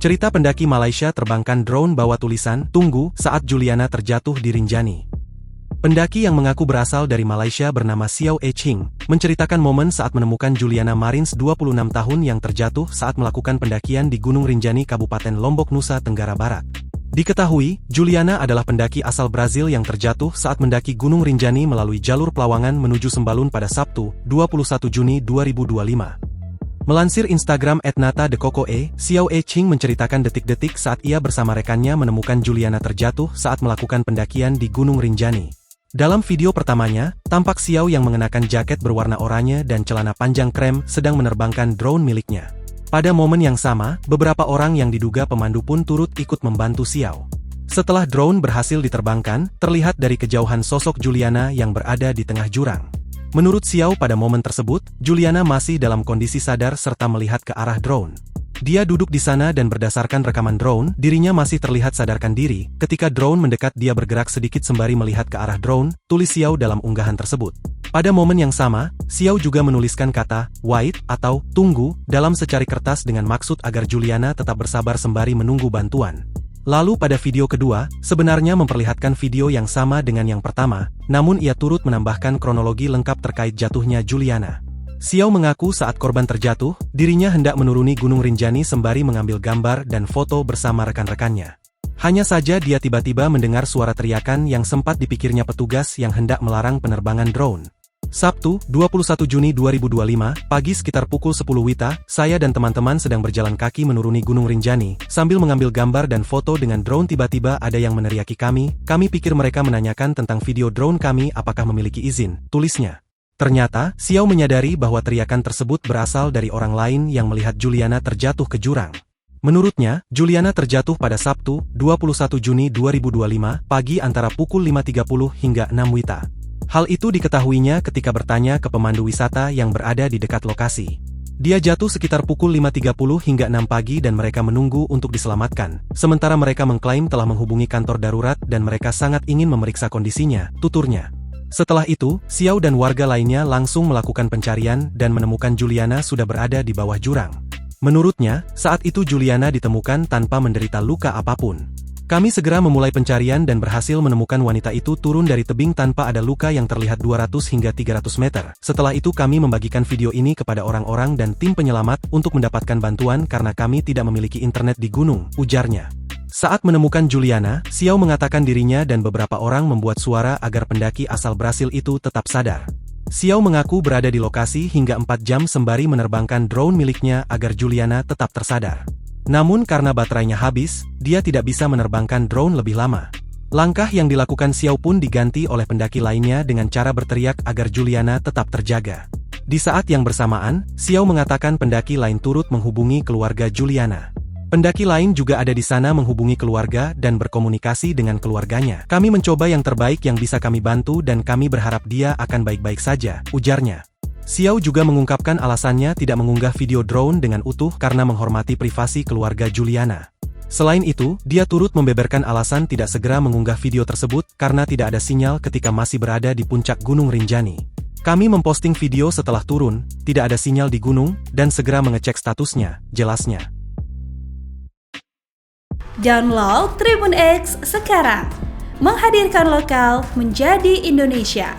Cerita pendaki Malaysia terbangkan drone bawa tulisan, "Tunggu," saat Juliana terjatuh di Rinjani. Pendaki yang mengaku berasal dari Malaysia bernama Xiao Eching, menceritakan momen saat menemukan Juliana Marins 26 tahun yang terjatuh saat melakukan pendakian di Gunung Rinjani Kabupaten Lombok, Nusa Tenggara Barat. Diketahui, Juliana adalah pendaki asal Brazil yang terjatuh saat mendaki Gunung Rinjani melalui jalur Pelawangan menuju Sembalun pada Sabtu, 21 Juni 2025. Melansir Instagram @nata_de_coco_e, Xiao Eching menceritakan detik-detik saat ia bersama rekannya menemukan Juliana terjatuh saat melakukan pendakian di Gunung Rinjani. Dalam video pertamanya, tampak Xiao yang mengenakan jaket berwarna oranye dan celana panjang krem sedang menerbangkan drone miliknya. Pada momen yang sama, beberapa orang yang diduga pemandu pun turut ikut membantu Xiao. Setelah drone berhasil diterbangkan, terlihat dari kejauhan sosok Juliana yang berada di tengah jurang. Menurut Xiao pada momen tersebut, Juliana masih dalam kondisi sadar serta melihat ke arah drone. Dia duduk di sana dan berdasarkan rekaman drone, dirinya masih terlihat sadarkan diri. Ketika drone mendekat dia bergerak sedikit sembari melihat ke arah drone, tulis Xiao dalam unggahan tersebut. Pada momen yang sama, Xiao juga menuliskan kata, "wait" atau "tunggu" dalam secari kertas dengan maksud agar Juliana tetap bersabar sembari menunggu bantuan. Lalu pada video kedua, sebenarnya memperlihatkan video yang sama dengan yang pertama, namun ia turut menambahkan kronologi lengkap terkait jatuhnya Juliana. Xiao mengaku saat korban terjatuh, dirinya hendak menuruni Gunung Rinjani sembari mengambil gambar dan foto bersama rekan-rekannya. Hanya saja dia tiba-tiba mendengar suara teriakan yang sempat dipikirnya petugas yang hendak melarang penerbangan drone. Sabtu, 21 Juni 2025, pagi sekitar pukul 10 WITA, saya dan teman-teman sedang berjalan kaki menuruni Gunung Rinjani, sambil mengambil gambar dan foto dengan drone tiba-tiba ada yang meneriaki kami pikir mereka menanyakan tentang video drone kami apakah memiliki izin, tulisnya. Ternyata, Xiao menyadari bahwa teriakan tersebut berasal dari orang lain yang melihat Juliana terjatuh ke jurang. Menurutnya, Juliana terjatuh pada Sabtu, 21 Juni 2025, pagi antara pukul 5.30 hingga 6 WITA. Hal itu diketahuinya ketika bertanya ke pemandu wisata yang berada di dekat lokasi. Dia jatuh sekitar pukul 5.30 hingga 6 pagi dan mereka menunggu untuk diselamatkan. Sementara mereka mengklaim telah menghubungi kantor darurat dan mereka sangat ingin memeriksa kondisinya, tuturnya. Setelah itu, Xiao dan warga lainnya langsung melakukan pencarian dan menemukan Juliana sudah berada di bawah jurang. Menurutnya, saat itu Juliana ditemukan tanpa menderita luka apapun. Kami segera memulai pencarian dan berhasil menemukan wanita itu turun dari tebing tanpa ada luka yang terlihat 200 hingga 300 meter. Setelah itu kami membagikan video ini kepada orang-orang dan tim penyelamat untuk mendapatkan bantuan karena kami tidak memiliki internet di gunung, ujarnya. Saat menemukan Juliana, Xiao mengatakan dirinya dan beberapa orang membuat suara agar pendaki asal Brasil itu tetap sadar. Xiao mengaku berada di lokasi hingga 4 jam sembari menerbangkan drone miliknya agar Juliana tetap tersadar. Namun karena baterainya habis, dia tidak bisa menerbangkan drone lebih lama. Langkah yang dilakukan Xiao pun diganti oleh pendaki lainnya dengan cara berteriak agar Juliana tetap terjaga. Di saat yang bersamaan, Xiao mengatakan pendaki lain turut menghubungi keluarga Juliana. Pendaki lain juga ada di sana menghubungi keluarga dan berkomunikasi dengan keluarganya. Kami mencoba yang terbaik yang bisa kami bantu dan kami berharap dia akan baik-baik saja, ujarnya. Xiao juga mengungkapkan alasannya tidak mengunggah video drone dengan utuh karena menghormati privasi keluarga Juliana. Selain itu, dia turut membeberkan alasan tidak segera mengunggah video tersebut karena tidak ada sinyal ketika masih berada di puncak Gunung Rinjani. Kami memposting video setelah turun, tidak ada sinyal di gunung, dan segera mengecek statusnya, jelasnya. Download Tribun X sekarang, menghadirkan lokal menjadi Indonesia.